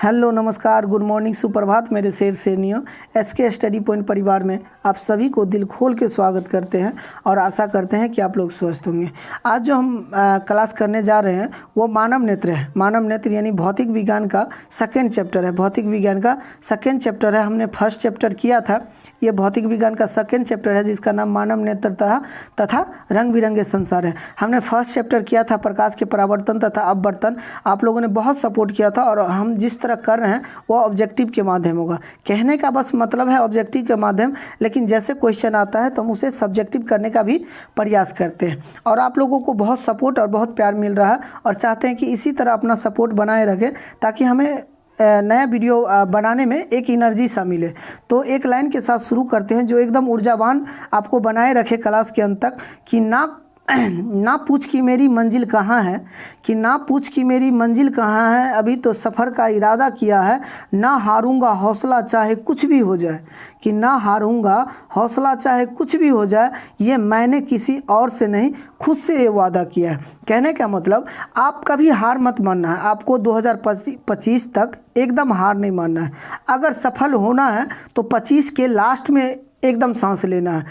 Hello नमस्कार good morning सुप्रभात मेरे शेर शेरनियों। एसके स्टडी पॉइंट परिवार में आप सभी को दिल खोल के स्वागत करते हैं और आशा करते हैं कि आप लोग स्वस्थ होंगे। आज जो हम क्लास करने जा रहे हैं वो मानव नेत्र है। मानव नेत्र यानी भौतिक विज्ञान का सेकेंड चैप्टर है। भौतिक विज्ञान का सेकेंड चैप्टर है। हमने फर्स्ट चैप्टर किया था, ये भौतिक विज्ञान का सेकेंड चैप्टर है जिसका नाम मानव नेत्र तथा रंग बिरंगे संसार है। हमने फर्स्ट चैप्टर किया था प्रकाश के परावर्तन तथा अपवर्तन। आप लोगों ने बहुत सपोर्ट किया था और हम जिस तरह कर रहे हैं वो ऑब्जेक्टिव के माध्यम होगा। कहने का बस मतलब है ऑब्जेक्टिव के माध्यम, लेकिन जैसे क्वेश्चन आता है तो हम उसे सब्जेक्टिव करने का भी प्रयास करते हैं। और आप लोगों को बहुत सपोर्ट और बहुत प्यार मिल रहा है और चाहते हैं कि इसी तरह अपना सपोर्ट बनाए रखें ताकि हमें नया वीडियो बनाने में एक एनर्जी सा मिले। तो एक लाइन के साथ शुरू करते हैं जो एकदम ऊर्जावान आपको बनाए रखे क्लास के अंत तक कि ना पूछ कि मेरी मंजिल कहाँ है, कि ना पूछ कि मेरी मंजिल कहाँ है, अभी तो सफ़र का इरादा किया है, ना हारूंगा हौसला चाहे कुछ भी हो जाए, कि ना हारूंगा हौसला चाहे कुछ भी हो जाए, ये मैंने किसी और से नहीं खुद से ये वादा किया है। कहने का मतलब आप कभी हार मत मानना है। आपको 2025 तक एकदम हार नहीं मानना है। अगर सफल होना है तो 25 के लास्ट में एकदम सांस लेना है।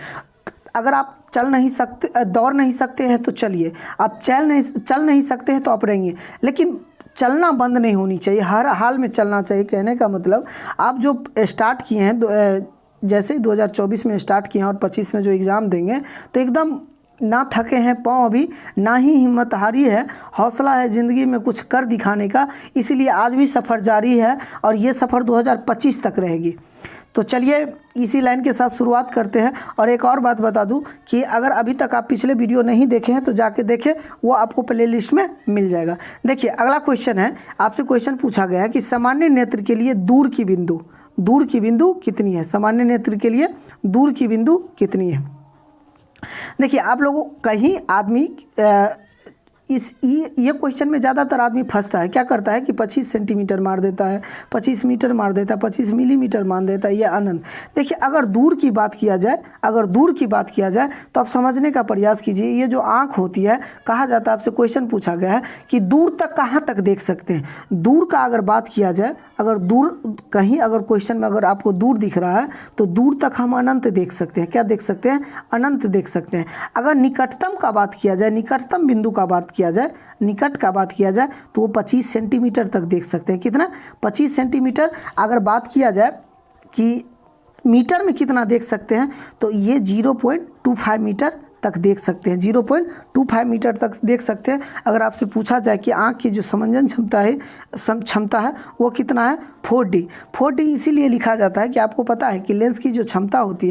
अगर आप दौड़ नहीं सकते हैं तो चलिए, आप चल नहीं सकते हैं तो आप रहिए, लेकिन चलना बंद नहीं होनी चाहिए, हर हाल में चलना चाहिए। कहने का मतलब आप जो स्टार्ट किए हैं जैसे 2024 में स्टार्ट किए हैं और 25 में जो एग्ज़ाम देंगे तो एकदम ना थके हैं पाँव अभी, ना ही हिम्मत हारी है, हौसला है ज़िंदगी में कुछ कर दिखाने का। इसीलिए आज भी सफ़र जारी है और ये सफ़र 2025 तक रहेगी। तो चलिए इसी लाइन के साथ शुरुआत करते हैं। और एक और बात बता दूं कि अगर अभी तक आप पिछले वीडियो नहीं देखे हैं तो जाके देखें, वो आपको प्ले लिस्ट में मिल जाएगा। देखिए अगला क्वेश्चन है, आपसे क्वेश्चन पूछा गया है कि सामान्य नेत्र के लिए दूर की बिंदु कितनी है। सामान्य नेत्र के लिए दूर की बिंदु कितनी है। देखिए आप लोगों कहीं आदमी ये क्वेश्चन में ज़्यादातर आदमी फंसता है। क्या करता है कि 25 सेंटीमीटर मार देता है, 25 मीटर मार देता है, 25 मिलीमीटर मान देता है, ये अनंत। देखिए अगर दूर की बात किया जाए तो आप समझने का प्रयास कीजिए। ये जो आँख होती है, कहा जाता है, आपसे क्वेश्चन पूछा गया है कि दूर तक कहाँ तक देख सकते हैं। दूर का अगर बात किया जाए, अगर क्वेश्चन में अगर आपको दूर दिख रहा है तो दूर तक हम अनंत देख सकते हैं। क्या देख सकते हैं? अनंत देख सकते हैं। अगर निकटतम का बात किया जाए, निकटतम बिंदु का बात किया जाए, निकट का बात किया जाए तो वो 25 सेंटीमीटर तक देख सकते हैं। कितना? 25 सेंटीमीटर। अगर बात किया जाए कि मीटर में कितना देख सकते हैं तो ये 0.25 मीटर तक देख सकते हैं। 0.25 मीटर तक देख सकते हैं। अगर आपसे पूछा जाए कि आँख की जो समंजन क्षमता है वो कितना है? 4D इसीलिए लिखा जाता है कि आपको पता है कि लेंस की जो क्षमता होती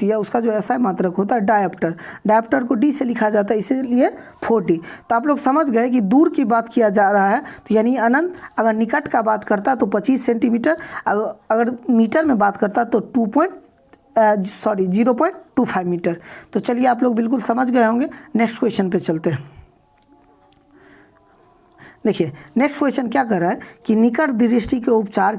है उसका जो SI मात्रक होता है डायप्टर को D से लिखा जाता है, इसीलिए 4D। तो आप लोग समझ गए कि दूर की बात किया जा रहा है तो यानी अनंत। अगर निकट का बात करता तो 25 सेंटीमीटर, अगर मीटर में बात करता तो 0.25 मीटर। तो चलिए आप लोग बिल्कुल समझ गए होंगे। नेक्स्ट क्वेश्चन पे चलते हैं। देखिए नेक्स्ट क्वेश्चन क्या कर रहा है कि निकट दृष्टि के उपचार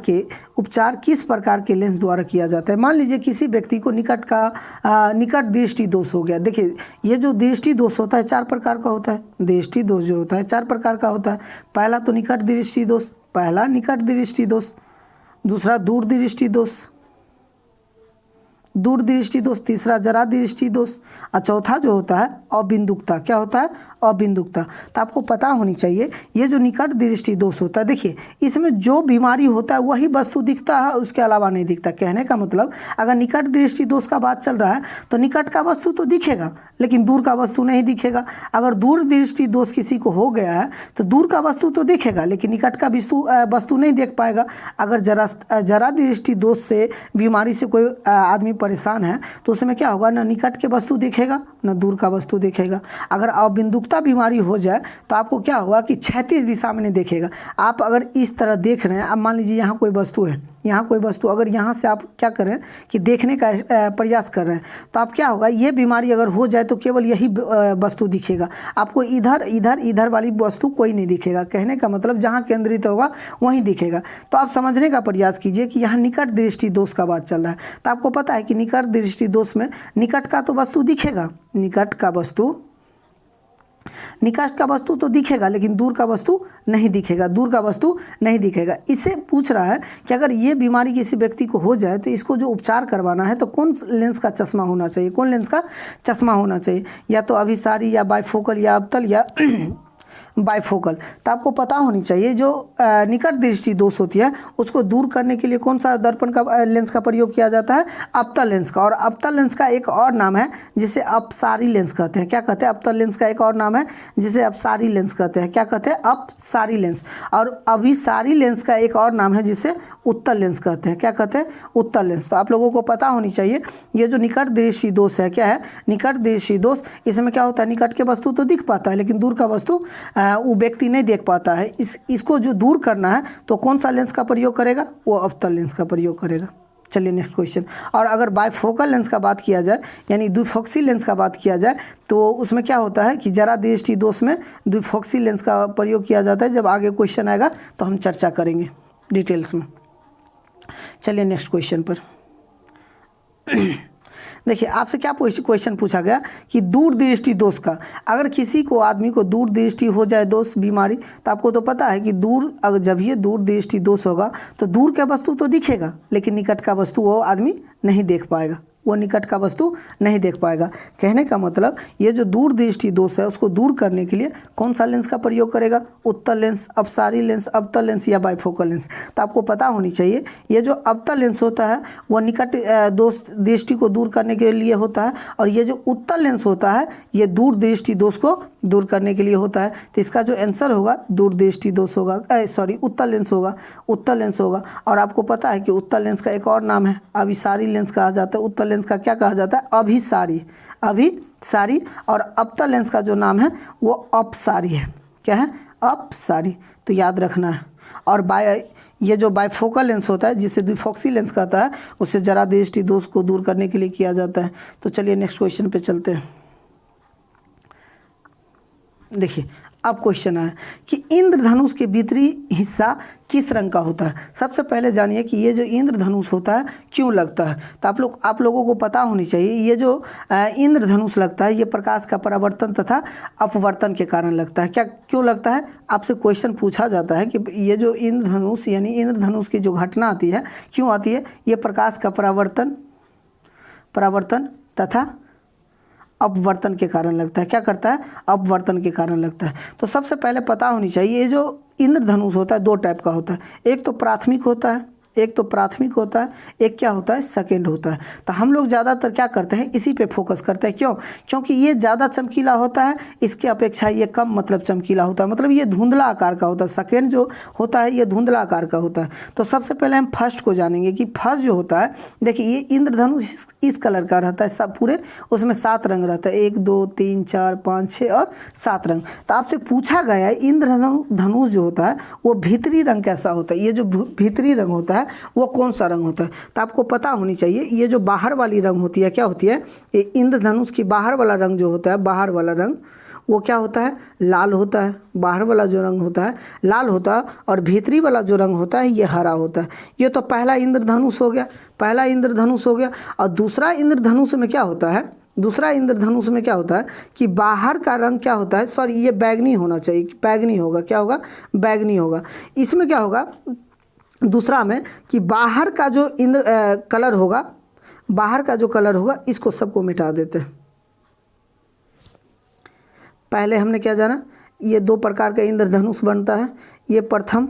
किस प्रकार के लेंस द्वारा किया जाता है। मान लीजिए किसी व्यक्ति को निकट दृष्टि दोष हो गया। देखिए ये जो दृष्टि दोष होता है 4 प्रकार का होता है। दृष्टि दोष जो होता है 4 प्रकार का होता है। पहला तो निकट दृष्टि दोष, दूसरा दूर दृष्टि दोष, तीसरा जरा दृष्टि दोष और चौथा जो होता है अबिंदुकता। क्या होता है? अबिंदुकता। तो आपको पता होनी चाहिए ये जो निकट दृष्टि दोष होता है, देखिए इसमें जो बीमारी होता है वही वस्तु दिखता है, उसके अलावा नहीं दिखता। कहने का मतलब अगर निकट दृष्टि दोष का बात चल रहा है तो निकट का वस्तु तो दिखेगा लेकिन दूर का वस्तु नहीं दिखेगा। अगर दूर दृष्टि दोष किसी को हो गया है तो दूर का वस्तु तो दिखेगा लेकिन निकट का वस्तु नहीं देख पाएगा। अगर जरा दृष्टि दोष से बीमारी से कोई आदमी परेशान है तो उसमें क्या होगा? ना निकट के वस्तु दिखेगा ना दूर का वस्तु दिखेगा। अगर अबिंदुकता बीमारी हो जाए तो आपको क्या होगा कि 36 दिशा में नहीं देखेगा। आप अगर इस तरह देख रहे हैं, अब मान लीजिए यहाँ कोई वस्तु अगर यहाँ से आप क्या करें कि देखने का प्रयास कर रहे हैं तो आप क्या होगा, ये बीमारी अगर हो जाए तो केवल यही वस्तु दिखेगा, आपको इधर वाली वस्तु कोई नहीं दिखेगा। कहने का मतलब जहाँ केंद्रित होगा वहीं दिखेगा। तो आप समझने का प्रयास कीजिए कि यहाँ निकट दृष्टि दोष का बात चल रहा है। तो आपको पता है कि निकट दृष्टि दोष में निकट का तो वस्तु दिखेगा, निकट का वस्तु निकट का वस्तु तो दिखेगा लेकिन दूर का वस्तु नहीं दिखेगा, दूर का वस्तु नहीं दिखेगा। इससे पूछ रहा है कि अगर ये बीमारी किसी व्यक्ति को हो जाए तो इसको जो उपचार करवाना है तो कौन लेंस का चश्मा होना चाहिए, कौन लेंस का चश्मा होना चाहिए, या तो अभिसारी या बाइफोकल या अवतल या बाइफोकल। तो आपको पता होनी चाहिए जो निकट दृष्टि दोष होती है उसको दूर करने के लिए कौन सा दर्पण का लेंस का प्रयोग किया जाता है, अवतल लेंस का। और अवतल लेंस का एक और नाम है जिसे अपसारी लेंस कहते हैं। क्या कहते हैं? अवतल लेंस का एक और नाम है जिसे अपसारी लेंस कहते हैं। क्या कहते हैं? अपसारी लेंस। और अभिसारी लेंस का एक और नाम है जिसे उत्तल लेंस कहते हैं। क्या कहते हैं? उत्तल लेंस। तो आप लोगों को पता होनी चाहिए ये जो निकट दृष्टि दोष है, क्या है? निकट दृष्टि दोष। इसमें क्या होता है? निकट के वस्तु तो दिख पाता है लेकिन दूर का वस्तु वो व्यक्ति नहीं देख पाता है। इसको जो दूर करना है तो कौन सा लेंस का प्रयोग करेगा? वो अवतल लेंस का प्रयोग करेगा। चलिए नेक्स्ट क्वेश्चन। और अगर बाइफोकल लेंस का बात किया जाए यानी द्विफोक्सी लेंस का बात किया जाए तो उसमें क्या होता है कि जरा दृष्टि दोष में द्विफोक्सी लेंस का प्रयोग किया जाता है। जब आगे क्वेश्चन आएगा तो हम चर्चा करेंगे डिटेल्स में। चलिए नेक्स्ट क्वेश्चन पर। देखिए आपसे क्या क्वेश्चन पूछा गया कि दूर दृष्टि दोष का, अगर किसी को आदमी को दूर दृष्टि हो जाए दोष बीमारी, तो आपको तो पता है कि दूर अगर जब ये दूर दृष्टि दोष होगा तो दूर का वस्तु तो दिखेगा लेकिन निकट का वस्तु वो आदमी नहीं देख पाएगा, वो निकट का वस्तु नहीं देख पाएगा। कहने का मतलब ये जो दूर दृष्टि दोष है उसको दूर करने के लिए कौन सा लेंस का प्रयोग करेगा? उत्तल लेंस, अपसारी लेंस, अवतल लेंस या बाइफोकल लेंस। तो आपको पता होनी चाहिए ये जो अवतल लेंस होता है वो निकट दोष दृष्टि को दूर करने के लिए होता है और ये जो उत्तल लेंस होता है ये दूर दृष्टि दोष को दूर करने के लिए होता है। तो इसका जो आंसर होगा दूर दृष्टि दोष होगा, उत्तल लेंस होगा, उत्तल लेंस होगा। और आपको पता है कि उत्तल लेंस का एक और नाम है अभिसारी लेंस कहा जाता है। उत्तल लेंस का क्या कहा जाता है? अभिसारी, अभिसारी। और अवतल लेंस का जो नाम है वो अपसारी है। क्या है? अपसारी। तो याद रखना है। और ये जो बाइफोकल लेंस होता है जिसे द्विफोक्सी लेंस कहता है उसे जरा दृष्टि दोष को दूर करने के लिए किया जाता है। तो चलिए नेक्स्ट क्वेश्चन पे चलते हैं। देखिए अब क्वेश्चन आया कि इंद्रधनुष के भीतरी हिस्सा किस रंग का होता है। सबसे पहले जानिए कि ये जो इंद्रधनुष होता है क्यों लगता है। तो आप लोगों को पता होनी चाहिए ये जो इंद्रधनुष लगता है ये प्रकाश का परावर्तन तथा अपवर्तन के कारण लगता है। क्या क्यों लगता है? आपसे क्वेश्चन पूछा जाता है कि ये जो इंद्रधनुष यानी इंद्रधनुष की जो घटना आती है क्यों आती है? ये प्रकाश का परावर्तन तथा अपवर्तन के कारण लगता है। क्या करता है? अपवर्तन के कारण लगता है। तो सबसे पहले पता होनी चाहिए ये जो इंद्रधनुष होता है दो टाइप का होता है, एक तो प्राथमिक होता है, एक क्या होता है? सेकेंड होता है। तो हम लोग ज़्यादातर क्या करते हैं? इसी पे फोकस करते हैं। क्यों? क्योंकि ये ज़्यादा चमकीला होता है, इसके अपेक्षा ये कम मतलब चमकीला होता है, मतलब ये धुंधला आकार का होता है। सेकेंड जो होता है ये धुंधला आकार का होता है। तो सबसे पहले हम फर्स्ट को जानेंगे कि फर्स्ट जो होता है, देखिए ये इंद्रधनुष इस कलर का रहता है, सब पूरे उसमें 7 रंग रहता है, 1 2 3 4 5 6 और 7 रंग। तो आपसे पूछा गया है इंद्रधनुष जो होता है वो भीतरी रंग कैसा होता है, ये जो भीतरी रंग होता है वो कौन सा रंग होता है। तो आपको पता होनी चाहिए ये जो बाहर वाली रंग होती है क्या होती है? ये इंद्रधनुष की बाहर वाला रंग जो होता है, बाहर वाला रंग वो क्या होता है? लाल होता है। बाहर वाला जो रंग होता है लाल होता है और भीतरी वाला जो रंग होता है ये हरा होता है। ये तो पहला इंद्रधनुष हो गया, और दूसरा इंद्रधनुष में क्या होता है? दूसरा इंद्रधनुष में क्या होता है कि बाहर का रंग क्या होता है? सॉरी ये बैगनी होना चाहिए, बैगनी होगा। क्या होगा? बैगनी होगा। इसमें क्या होगा दूसरा में कि बाहर का जो कलर होगा इसको सबको मिटा देते हैं। पहले हमने क्या जाना? ये 2 प्रकार का इंद्रधनुष बनता है, ये प्रथम,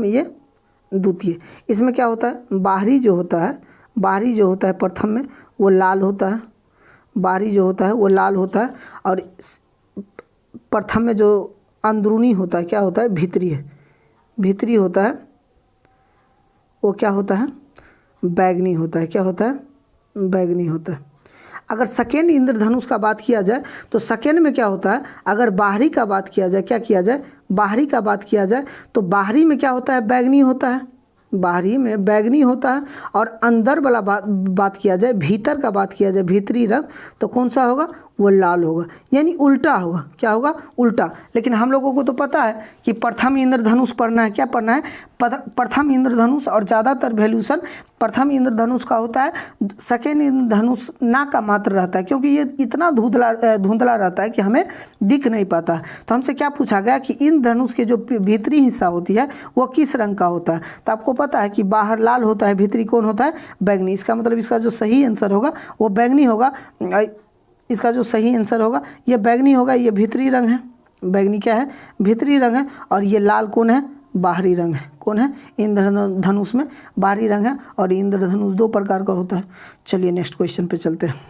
ये द्वितीय। इसमें क्या होता है? बाहरी जो होता है प्रथम में वो लाल होता है, और प्रथम में जो अंदरूनी होता है क्या होता है? भीतरी होता है वो क्या होता है? बैगनी होता है। क्या होता है? बैगनी होता है। अगर सेकेंड इंद्रधनुष का बात किया जाए तो सेकेंड में क्या होता है? अगर बाहरी का बात किया जाए, तो बाहरी में क्या होता है? बैगनी होता है, बाहरी में बैगनी होता है। और अंदर वाला बात किया जाए, भीतर का बात किया जाए, भीतरी रंग, तो कौन सा होगा? वो लाल होगा, यानी उल्टा होगा। क्या होगा? उल्टा। लेकिन हम लोगों को तो पता है कि प्रथम इंद्रधनुष पढ़ना है। क्या पढ़ना है? प्रथम इंद्रधनुष। और ज़्यादातर वैल्यूशन प्रथम इंद्रधनुष का होता है, सेकेंड इंद्रधनुष ना का मात्र रहता है, क्योंकि ये इतना धुंधला रहता है कि हमें दिख नहीं पाता। तो हमसे क्या पूछा गया कि इंद्रधनुष के जो भीतरी हिस्सा होती है वो किस रंग का होता है। तो आपको पता है कि बाहर लाल होता है, भीतरी कौन होता है? बैंगनी। इसका मतलब इसका जो सही आंसर होगा वो बैंगनी होगा। इसका जो सही आंसर होगा ये बैंगनी होगा। ये भीतरी रंग है, बैंगनी क्या है? भीतरी रंग है। और ये लाल कौन है? बाहरी रंग है। कौन है? इंद्रधनुष में बाहरी रंग है। और इंद्रधनुष 2 प्रकार का होता है। चलिए नेक्स्ट क्वेश्चन पे चलते हैं।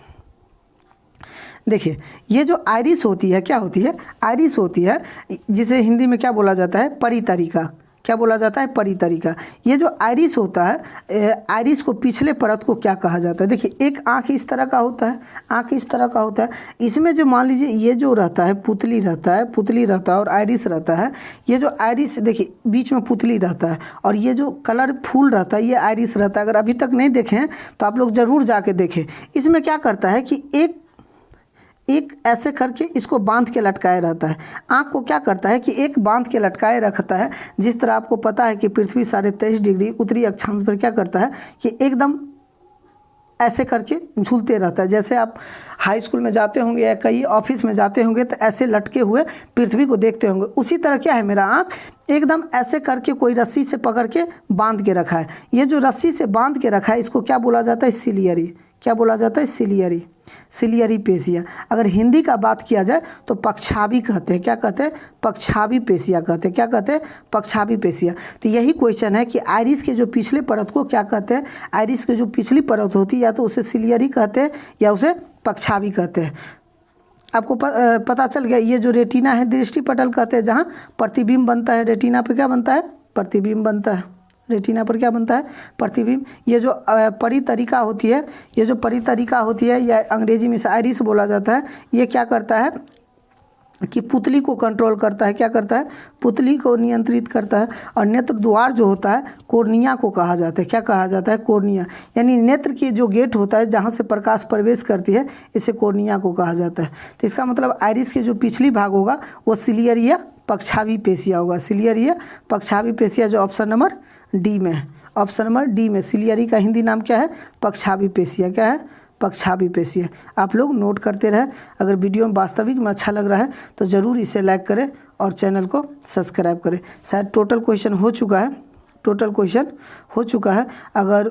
देखिए, ये जो आइरिस होती है, क्या होती है? आइरिस होती है, जिसे हिंदी में क्या बोला जाता है? परितरिका। क्या बोला जाता है? परितरिका। ये जो आइरिस होता है, आइरिस को पिछले परत को क्या कहा जाता है? देखिए, एक आँख इस तरह का होता है, आँख इस तरह का होता है। इसमें जो मान लीजिए ये जो रहता है, पुतली रहता है और आइरिस रहता है। ये जो आइरिस, देखिए बीच में पुतली रहता है और ये जो कलर फूल रहता है ये आइरिस रहता है। अगर अभी तक नहीं देखे हैं तो आप लोग ज़रूर जाके देखें। इसमें क्या करता है कि एक ऐसे करके इसको बांध के लटकाए रहता है। आँख को क्या करता है कि एक बांध के लटकाए रखता है। जिस तरह आपको पता है कि पृथ्वी 23.5 डिग्री उत्तरी अक्षांश पर क्या करता है कि एकदम ऐसे करके झूलते रहता है। जैसे आप हाई स्कूल में जाते होंगे या कई ऑफिस में जाते होंगे तो ऐसे लटके हुए पृथ्वी को देखते होंगे। उसी तरह क्या है, मेरा आँख एकदम ऐसे करके कोई रस्सी से पकड़ के बांध के रखा है। ये जो रस्सी से बांध के रखा है इसको क्या बोला जाता है? सिलियरी। क्या बोला जाता है? सिलियरी। Ciliary facie. अगर हिंदी का बात किया जाए तो पक्षाभी कहते हैं। क्या कहते हैं? पक्षाभी पेशिया कहते हैं। क्या कहते हैं? पक्षाभी पेशिया। तो यही क्वेश्चन है कि आइरिस के जो पिछले परत को क्या कहते हैं? आइरिस के जो पिछली परत होती है या तो उसे सिलियरी कहते हैं या उसे पक्षाभी कहते हैं। आपको पता चल गया। ये जो रेटिना है, दृष्टिपटल कहते हैं, जहाँ प्रतिबिंब बनता है। रेटिना पे क्या बनता है? प्रतिबिंब बनता है। रेटिना पर क्या बनता है? प्रतिबिंब। ये जो परितरिका होती है, ये जो परितरिका होती है या अंग्रेजी में आइरिस बोला जाता है, ये क्या करता है कि पुतली को कंट्रोल करता है। क्या करता है? पुतली को नियंत्रित करता है। और नेत्र द्वार जो होता है कोर्निया को कहा जाता है। क्या कहा जाता है? कोर्निया। यानी नेत्र की जो गेट होता है जहाँ से प्रकाश प्रवेश करती है, इसे कोर्निया को कहा जाता है। तो इसका मतलब आइरिस के जो पिछली भाग होगा वो सिलियरी या पक्षाभी पेशिया होगा। सिलियरी या पक्षाभी पेशिया, जो ऑप्शन नंबर डी में है। ऑप्शन नंबर डी में सिलियरी का हिंदी नाम क्या है? पक्षाभी पेशिया। क्या है? पक्षाभी पेशिया। आप लोग नोट करते रहे। अगर वीडियो में वास्तविक में अच्छा लग रहा है तो ज़रूर इसे लाइक करें और चैनल को सब्सक्राइब करें। शायद टोटल क्वेश्चन हो चुका है। टोटल क्वेश्चन हो चुका है। अगर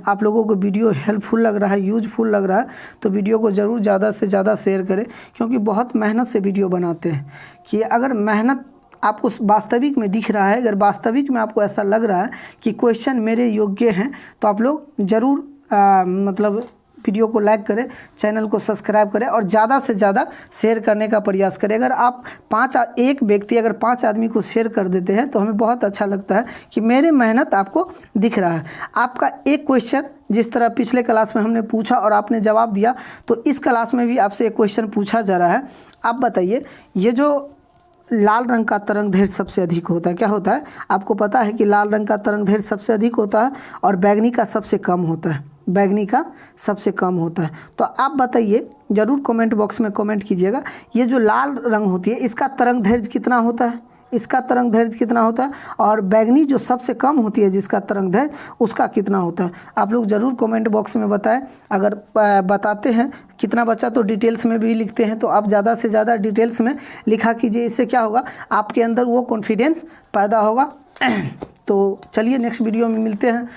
आप लोगों को वीडियो हेल्पफुल लग रहा है, यूजफुल लग रहा है, तो वीडियो को ज़रूर ज़्यादा से ज़्यादा शेयर करें, क्योंकि बहुत मेहनत से वीडियो बनाते हैं। कि अगर मेहनत आपको वास्तविक में दिख रहा है, अगर वास्तविक में आपको ऐसा लग रहा है कि क्वेश्चन मेरे योग्य हैं, तो आप लोग ज़रूर मतलब वीडियो को लाइक करें, चैनल को सब्सक्राइब करें और ज़्यादा से ज़्यादा शेयर करने का प्रयास करें। अगर आप एक व्यक्ति अगर 5 आदमी को शेयर कर देते हैं तो हमें बहुत अच्छा लगता है कि मेरे मेहनत आपको दिख रहा है। आपका एक क्वेश्चन जिस तरह पिछले क्लास में हमने पूछा और आपने जवाब दिया, तो इस क्लास में भी आपसे एक क्वेश्चन पूछा जा रहा है। आप बताइए, ये जो लाल रंग का तरंग दैर्घ्य सबसे अधिक होता है, क्या होता है? आपको पता है कि लाल रंग का तरंग दैर्घ्य सबसे अधिक होता है और बैंगनी का सबसे कम होता है। बैंगनी का सबसे कम होता है। तो आप बताइए, ज़रूर कमेंट बॉक्स में कमेंट कीजिएगा, ये जो लाल रंग होती है इसका तरंग दैर्घ्य कितना होता है? इसका तरंग दैर्घ्य कितना होता है? और बैंगनी जो सबसे कम होती है जिसका तरंग दैर्घ्य, उसका कितना होता है? आप लोग ज़रूर कमेंट बॉक्स में बताएं। अगर बताते हैं कितना बचा तो डिटेल्स में भी लिखते हैं, तो आप ज़्यादा से ज़्यादा डिटेल्स में लिखा कीजिए। इससे क्या होगा, आपके अंदर वो कॉन्फिडेंस पैदा होगा। तो चलिए नेक्स्ट वीडियो में मिलते हैं।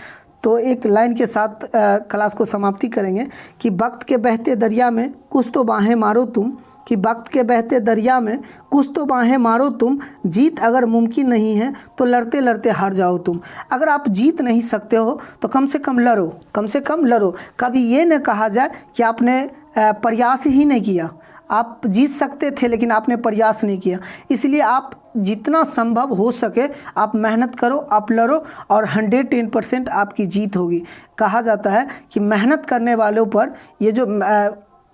तो एक लाइन के साथ क्लास को समाप्ति करेंगे कि वक्त के बहते दरिया में कुछ तो बाहें मारो तुम, कि वक्त के बहते दरिया में कुछ तो बाहें मारो तुम, जीत अगर मुमकिन नहीं है तो लड़ते लड़ते हार जाओ तुम। अगर आप जीत नहीं सकते हो तो कम से कम लड़ो, कम से कम लड़ो। कभी ये न कहा जाए कि आपने प्रयास ही नहीं किया। आप जीत सकते थे लेकिन आपने प्रयास नहीं किया। इसलिए आप जितना संभव हो सके आप मेहनत करो, आप लड़ो और 110% आपकी जीत होगी। कहा जाता है कि मेहनत करने वालों पर ये जो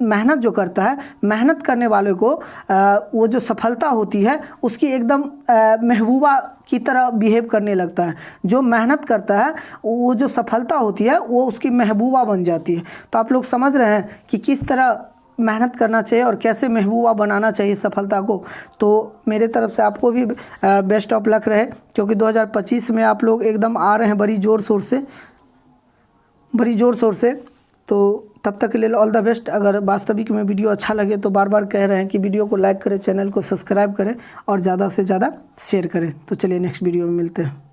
मेहनत जो करता है, मेहनत करने वाले को वो जो सफलता होती है उसकी एकदम महबूबा की तरह बिहेव करने लगता है। जो मेहनत करता है वो जो सफलता होती है वो उसकी महबूबा बन जाती है। तो आप लोग समझ रहे हैं कि किस तरह मेहनत करना चाहिए और कैसे महबूबा बनाना चाहिए सफलता को। तो मेरे तरफ से आपको भी बेस्ट ऑफ लक रहे, क्योंकि 2025 में आप लोग एकदम आ रहे हैं बड़ी ज़ोर शोर से। तो तब तक के लिए ऑल द बेस्ट। अगर वास्तविक में वीडियो अच्छा लगे तो बार बार कह रहे हैं कि वीडियो को लाइक करें, चैनल को सब्सक्राइब करें और ज़्यादा से ज़्यादा शेयर करें। तो चलिए नेक्स्ट वीडियो में मिलते हैं।